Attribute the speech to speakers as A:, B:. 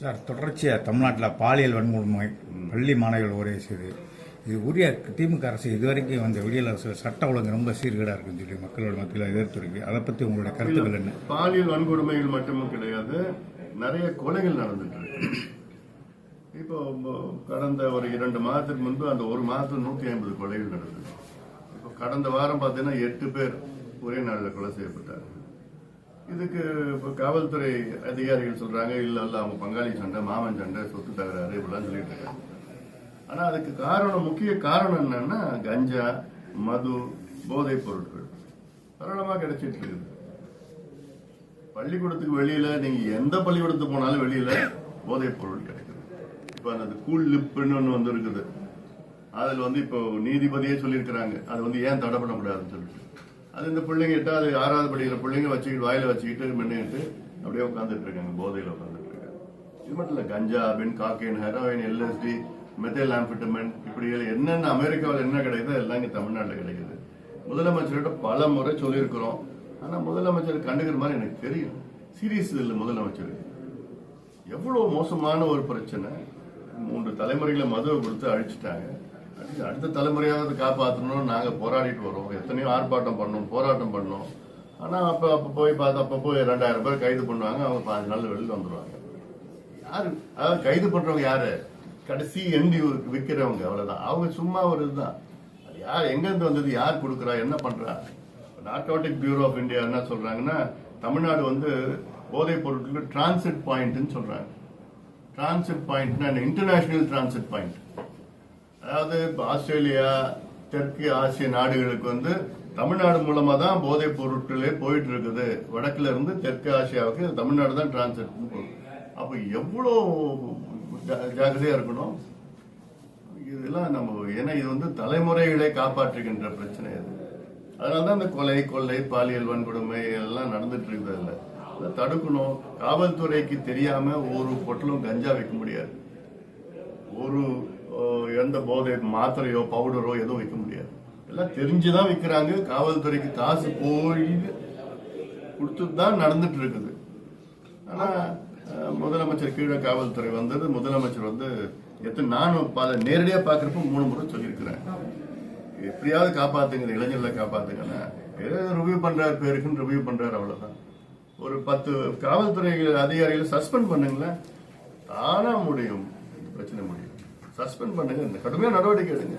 A: Sir, தொடர்ச்சியாக தமிழ்நாட்டில் பாலியல் வன்கொடுமை பள்ளி மாணவிகள் ஒரே செய்து இது உரிய திமுக அரசு இதுவரைக்கும் வந்த விடியல் அரசு சட்ட ஒழுங்கு ரொம்ப சீர்கேடாக இருக்குன்னு சொல்லி மக்களோட மத்தியில் எதிர்த்துருக்கு. அதை பற்றி உங்களுடைய கருத்துக்கள் என்ன?
B: பாலியல் வன்கொடுமைகள் மட்டும் கிடையாது, நிறைய கொலைகள் நடந்துட்டு இருக்கு. இப்போ கடந்த ஒரு 2 மாதத்துக்கு முன்பு அந்த ஒரு மாதத்துல 150 கொலைகள் நடந்தது. இப்போ கடந்த வாரம் பார்த்தீங்கன்னா 8 பேர் ஒரே நாளில் கொலை செய்யப்பட்டார். இதுக்கு இப்போ காவல்துறை அதிகாரிகள் சொல்றாங்க, இல்ல அவங்க பங்காளி சண்டை, மாமன் சண்டை, சொத்து தகராறு இப்படிலாம் சொல்லிட்டு இருக்காங்க. ஆனா அதுக்கு காரணம், முக்கிய காரணம் என்னன்னா கஞ்சா, மது, போதைப் பொருட்கள் சரளமா கிடைச்சிட்டு இருக்குது. பள்ளிக்கூடத்துக்கு வெளியில நீங்க எந்த பள்ளிக்கூடத்துக்கு போனாலும் வெளியில போதைப் பொருள் கிடைக்குது. இப்ப அந்த கூல் லிப்னு ஒண்ணு வந்து இருக்குது. அதுல இப்போ நீதிபதியே சொல்லியிருக்கிறாங்க, அது ஏன் தடை பண்ண முடியாதுன்னு சொல்லிட்டு. அது இந்த பிள்ளைங்க 8வது 6வது படிக்கிற பிள்ளைங்க வச்சுக்கிட்டு வாயில வச்சுக்கிட்டு மென்னுக்கிட்டு அப்படியே உட்காந்துட்டு இருக்காங்க, போதையில உட்காந்துட்டு இருக்காங்க. இது மட்டும் இல்ல, கஞ்சா, பென், cocaine, heroin, LSD, methyl amphetamine, இப்படி என்னென்ன அமெரிக்காவில் என்ன கிடைக்குதோ எல்லாம் இங்க தமிழ்நாட்டில் கிடைக்குது. முதலமைச்சர்கிட்ட பல முறை சொல்லியிருக்கிறோம். ஆனா முதலமைச்சர் கண்டுக்கிற மாதிரி எனக்கு தெரியும். சீரியஸ் இல்லை முதலமைச்சர். எவ்வளவு மோசமான ஒரு பிரச்சனை. 3 தலைமுறைகளை மதுவை கொடுத்து அழிச்சிட்டாங்க. அடுத்த தலைமுறையாவது காப்பாற்றணும். நாங்க போராடிட்டு வரோம், எத்தனையோ ஆர்ப்பாட்டம் பண்ணோம், போராட்டம் பண்ணோம். ஆனா அப்ப போய் 2000 பேர் கைது பண்ணுவாங்க. அவங்க 5 நாள் வெளியில் வந்துடுவாங்க. யாரு அதாவது கைது பண்றவங்க யாரு? கடைசி எண்டி விற்கிறவங்க, அவ்வளவுதான். அவங்க சும்மா ஒரு இதுதான். யார் எங்க இருந்து வந்தது, யார் கொடுக்குறா, என்ன பண்றா? நார்கோட்டிக் பியூரோ ஆஃப் இந்தியா என்ன சொல்றாங்கன்னா, தமிழ்நாடு போதைப் பொருட்களுக்கு டிரான்சிட் பாயிண்ட் சொல்றாங்க. Transit point international transit point. அதாவது ஆஸ்திரேலியா, தெற்கு ஆசிய நாடுகளுக்கு தமிழ்நாடு மூலமா தான் போதைப் பொருட்களே போயிட்டு இருக்குது. வடக்குல இருந்து தெற்கு ஆசியாவுக்கு தமிழ்நாடு தான் டிரான்சிட். அப்ப எவ்வளவு ஜாகிரதையா இருக்கணும். இதெல்லாம் ஏன்னா இது தலைமுறைகளை காப்பாற்றுகின்ற பிரச்சனை. அது அதனாலதான் இந்த கொலை, கொள்ளை, பாலியல் வன்கொடுமை எல்லாம் நடந்துட்டு இருக்குது. அதை தடுக்கணும். காவல்துறைக்கு தெரியாம ஒரு பொட்டலும் கஞ்சா வைக்க முடியாது. ஒரு எந்த போதை மாத்திரையோ பவுடரோ எதுவும் வைக்க முடியாது. எல்லாம் தெரிஞ்சுதான் விற்கிறாங்க. காவல்துறைக்கு காசு போய் கொடுத்துட்டு தான் நடந்துட்டு இருக்குது. ஆனா முதலமைச்சர் கீழே காவல்துறை வந்தது. முதலமைச்சர் நானும் நேரடியா பாக்குறப்ப 3 முறை சொல்லியிருக்கிறேன், எப்படியாவது காப்பாத்துங்க, இளைஞர்களை காப்பாத்துங்கன்னா. ஏதோ ரிவ்யூ பண்றாரு, பேருக்குன்னு ரிவ்யூ பண்றாரு, அவ்வளவுதான். ஒரு 10 காவல்துறை அதிகாரிகளை சஸ்பெண்ட் பண்ணுங்களேன், தானா முடியும், பிரச்சனை முடியும். சஸ்பெண்ட் பண்ணுங்க, இந்த கடுமையான நடவடிக்கை எடுங்க.